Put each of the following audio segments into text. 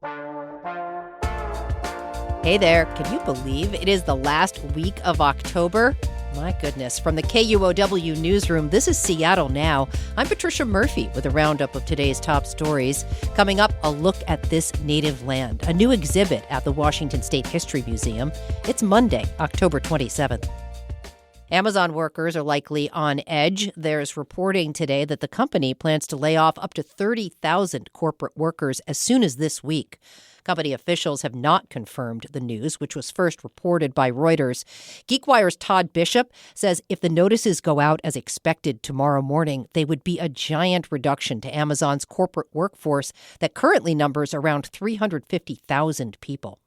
Hey there, can you believe it is the last week of October? My goodness. From the KUOW newsroom, this is Seattle Now. I'm Patricia Murphy with a roundup of today's top stories. Coming up, a look at this native land, a new exhibit at the Washington State History Museum. It's Monday, October 27th. Amazon workers are likely on edge. There's reporting today that the company plans to lay off up to 30,000 corporate workers as soon as this week. Company officials have not confirmed the news, which was first reported by Reuters. GeekWire's Todd Bishop says if the notices go out as expected tomorrow morning, they would be a giant reduction to Amazon's corporate workforce that currently numbers around 350,000 people.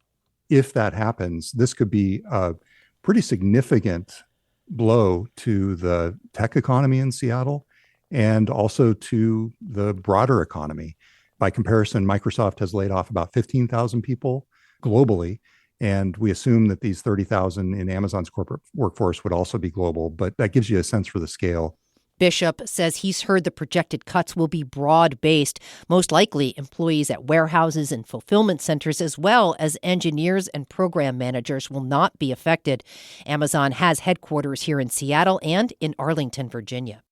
If that happens, this could be a pretty significant blow to the tech economy in Seattle and also to the broader economy. By comparison, Microsoft has laid off about 15,000 people globally, and we assume that these 30,000 in Amazon's corporate workforce would also be global, but that gives you a sense for the scale. Bishop says he's heard the projected cuts will be broad-based, most likely employees at warehouses and fulfillment centers, as well as engineers and program managers will not be affected. Amazon has headquarters here in Seattle and in Arlington, Virginia.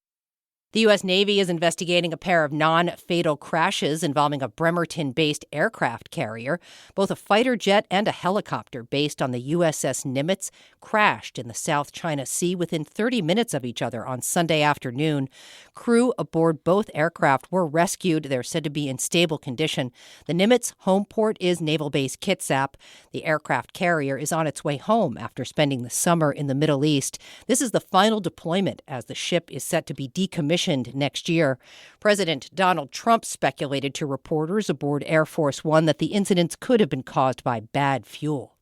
The U.S. Navy is investigating a pair of non-fatal crashes involving a Bremerton-based aircraft carrier. Both a fighter jet and a helicopter based on the USS Nimitz crashed in the South China Sea within 30 minutes of each other on Sunday afternoon. Crew aboard both aircraft were rescued. They're said to be in stable condition. The Nimitz home port is Naval Base Kitsap. The aircraft carrier is on its way home after spending the summer in the Middle East. This is the final deployment as the ship is set to be decommissioned next year. President Donald Trump speculated to reporters aboard Air Force One that the incidents could have been caused by bad fuel.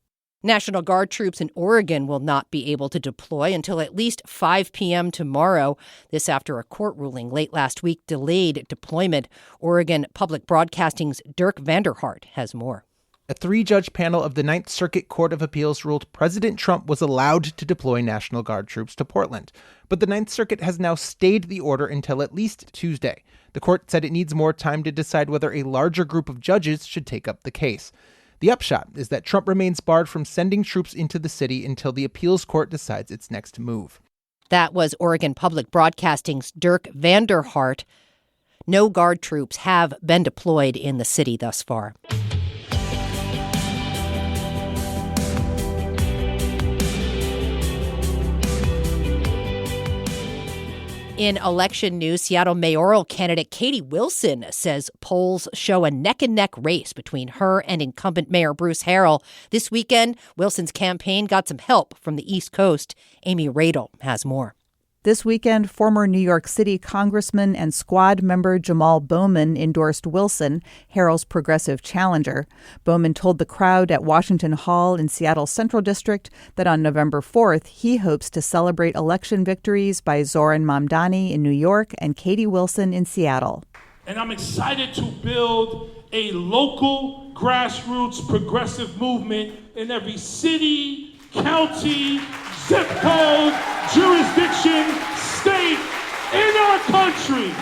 National Guard troops in Oregon will not be able to deploy until at least 5 p.m. tomorrow. This after a court ruling late last week delayed deployment. Oregon Public Broadcasting's Dirk Vanderhart has more. A 3-judge panel of the Ninth Circuit Court of Appeals ruled President Trump was allowed to deploy National Guard troops to Portland. But the Ninth Circuit has now stayed the order until at least Tuesday. The court said it needs more time to decide whether a larger group of judges should take up the case. The upshot is that Trump remains barred from sending troops into the city until the appeals court decides its next move. That was Oregon Public Broadcasting's Dirk Vanderhart. No Guard troops have been deployed in the city thus far. In election news, Seattle mayoral candidate Katie Wilson says polls show a neck-and-neck race between her and incumbent Mayor Bruce Harrell. This weekend, Wilson's campaign got some help from the East Coast. Amy Radel has more. This weekend, former New York City Congressman and squad member Jamal Bowman endorsed Wilson, Harrell's progressive challenger. Bowman told the crowd at Washington Hall in Seattle's Central District that on November 4th, he hopes to celebrate election victories by Zoran Mamdani in New York and Katie Wilson in Seattle. And I'm excited to build a local grassroots progressive movement in every city, county, zip code, jurisdiction, state in our country.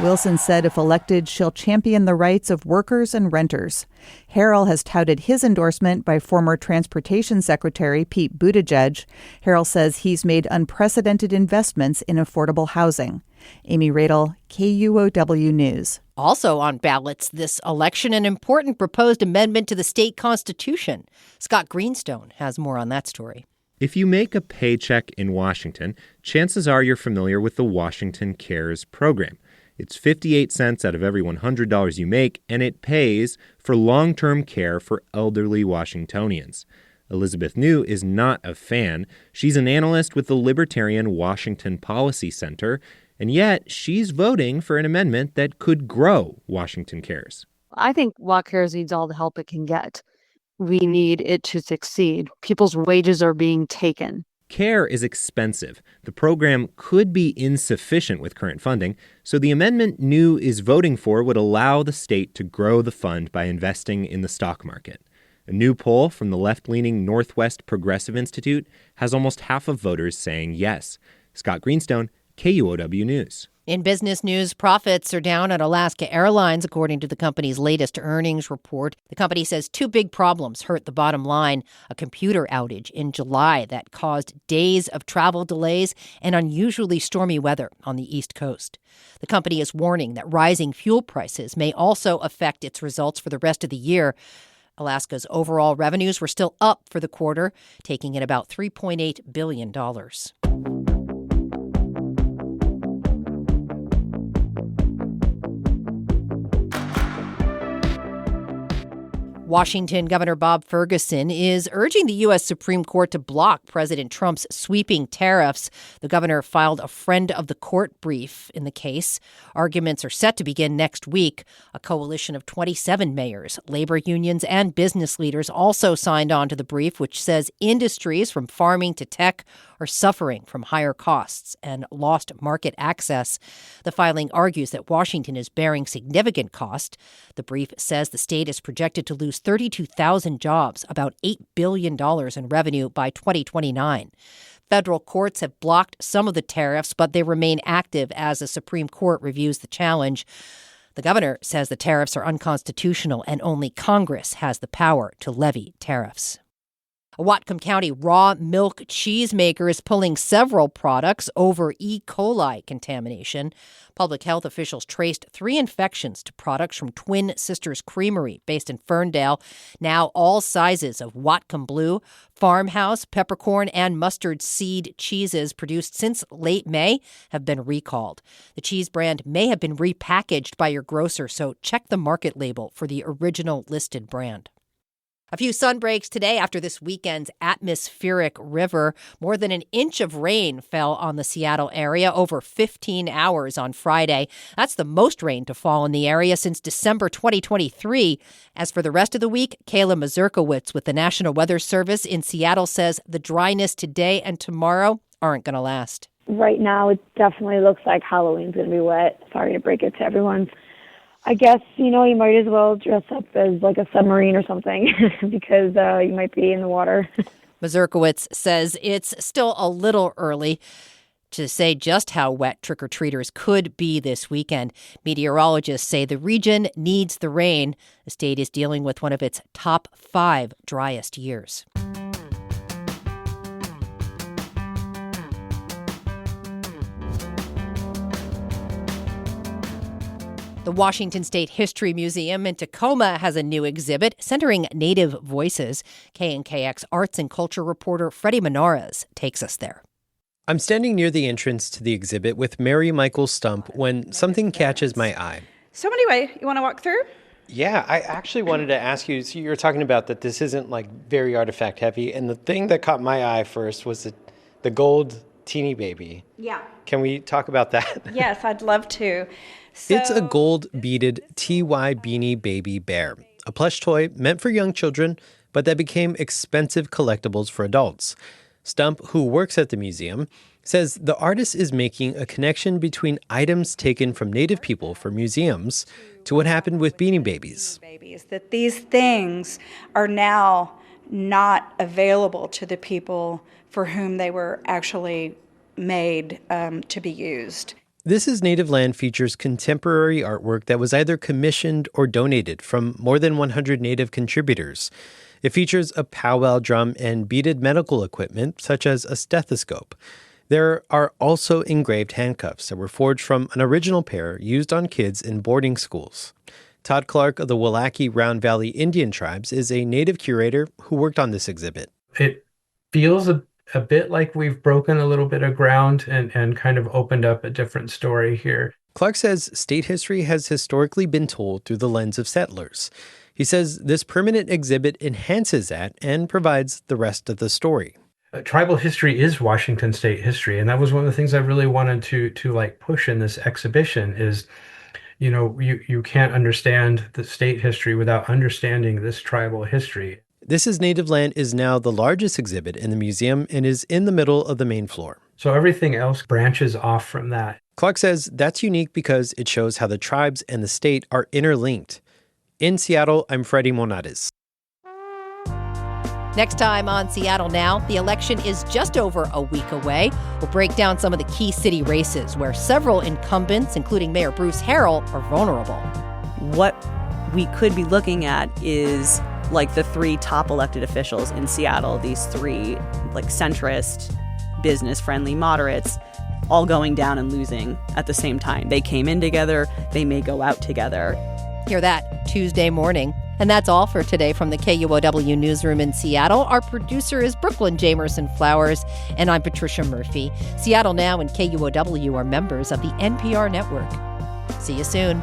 Wilson said if elected, she'll champion the rights of workers and renters. Harrell has touted his endorsement by former Transportation Secretary Pete Buttigieg. Harrell says he's made unprecedented investments in affordable housing. Amy Radel, KUOW News. Also on ballots this election, an important proposed amendment to the state constitution. Scott Greenstone has more on that story. If you make a paycheck in Washington, chances are you're familiar with the Washington Cares program. It's 58 cents out of every $100 you make, and it pays for long-term care for elderly Washingtonians. Elizabeth New is not a fan. She's an analyst with the Libertarian Washington Policy Center, and yet she's voting for an amendment that could grow Washington Cares. I think WaCares needs all the help it can get. We need it to succeed. People's wages are being taken. Care is expensive. The program could be insufficient with current funding, so the amendment New is voting for would allow the state to grow the fund by investing in the stock market. A new poll from the left-leaning Northwest Progressive Institute has almost half of voters saying yes. Scott Greenstone, KUOW News. In business news, profits are down at Alaska Airlines, according to the company's latest earnings report. The company says two big problems hurt the bottom line: a computer outage in July that caused days of travel delays and unusually stormy weather on the East Coast. The company is warning that rising fuel prices may also affect its results for the rest of the year. Alaska's overall revenues were still up for the quarter, taking in about $3.8 billion. Washington Governor Bob Ferguson is urging the U.S. Supreme Court to block President Trump's sweeping tariffs. The governor filed a friend of the court brief in the case. Arguments are set to begin next week. A coalition of 27 mayors, labor unions, and business leaders also signed on to the brief, which says industries from farming to tech are suffering from higher costs and lost market access. The filing argues that Washington is bearing significant cost. The brief says the state is projected to lose 32,000 jobs, about $8 billion in revenue by 2029. Federal courts have blocked some of the tariffs, but they remain active as the Supreme Court reviews the challenge. The governor says the tariffs are unconstitutional and only Congress has the power to levy tariffs. A Whatcom County raw milk cheesemaker is pulling several products over E. coli contamination. Public health officials traced 3 infections to products from Twin Sisters Creamery, based in Ferndale. Now all sizes of Whatcom Blue, Farmhouse, peppercorn, and mustard seed cheeses produced since late May have been recalled. The cheese brand may have been repackaged by your grocer, so check the market label for the original listed brand. A few sun breaks today after this weekend's atmospheric river. More than an inch of rain fell on the Seattle area over 15 hours on Friday. That's the most rain to fall in the area since December 2023. As for the rest of the week, Kayla Mazurkowicz with the National Weather Service in Seattle says the dryness today and tomorrow aren't going to last. Right now, it definitely looks like Halloween's going to be wet. Sorry to break it to everyone. I guess, you might as well dress up as like a submarine or something because you might be in the water. Mazurkowicz says it's still a little early to say just how wet trick-or-treaters could be this weekend. Meteorologists say the region needs the rain. The state is dealing with one of its top 5 driest years. The Washington State History Museum in Tacoma has a new exhibit centering Native voices. KNKX arts and culture reporter Freddie Menares takes us there. I'm standing near the entrance to the exhibit with Mary Michael Stump when something catches my eye. So anyway, you want to walk through? Yeah, I actually wanted to ask you, so you were talking about that this isn't like very artifact heavy, and the thing that caught my eye first was the gold teeny baby. Yeah. Can we talk about that? Yes, I'd love to. It's a gold beaded TY Beanie Baby Bear, a plush toy meant for young children, but that became expensive collectibles for adults. Stump, who works at the museum, says the artist is making a connection between items taken from Native people for museums to what happened with Beanie Babies. That these things are now not available to the people for whom they were actually made to be used. This is Native Land features contemporary artwork that was either commissioned or donated from more than 100 Native contributors. It features a powwow drum and beaded medical equipment, such as a stethoscope. There are also engraved handcuffs that were forged from an original pair used on kids in boarding schools. Todd Clark of the Willamette Round Valley Indian Tribes is a Native curator who worked on this exhibit. It feels a bit like we've broken a little bit of ground and kind of opened up a different story here. Clark says state history has historically been told through the lens of settlers. He says this permanent exhibit enhances that and provides the rest of the story. Tribal history is Washington state history, and that was one of the things I really wanted to like push in this exhibition is, you can't understand the state history without understanding this tribal history. This is Native Land is now the largest exhibit in the museum and is in the middle of the main floor. So everything else branches off from that. Clark says that's unique because it shows how the tribes and the state are interlinked. In Seattle, I'm Freddie Menares. Next time on Seattle Now, the election is just over a week away. We'll break down some of the key city races where several incumbents, including Mayor Bruce Harrell, are vulnerable. What we could be looking at is like the three top elected officials in Seattle, these three like centrist, business-friendly moderates, all going down and losing at the same time. They came in together. They may go out together. Hear that Tuesday morning. And that's all for today from the KUOW newsroom in Seattle. Our producer is Brooklyn Jamerson Flowers, and I'm Patricia Murphy. Seattle Now and KUOW are members of the NPR network. See you soon.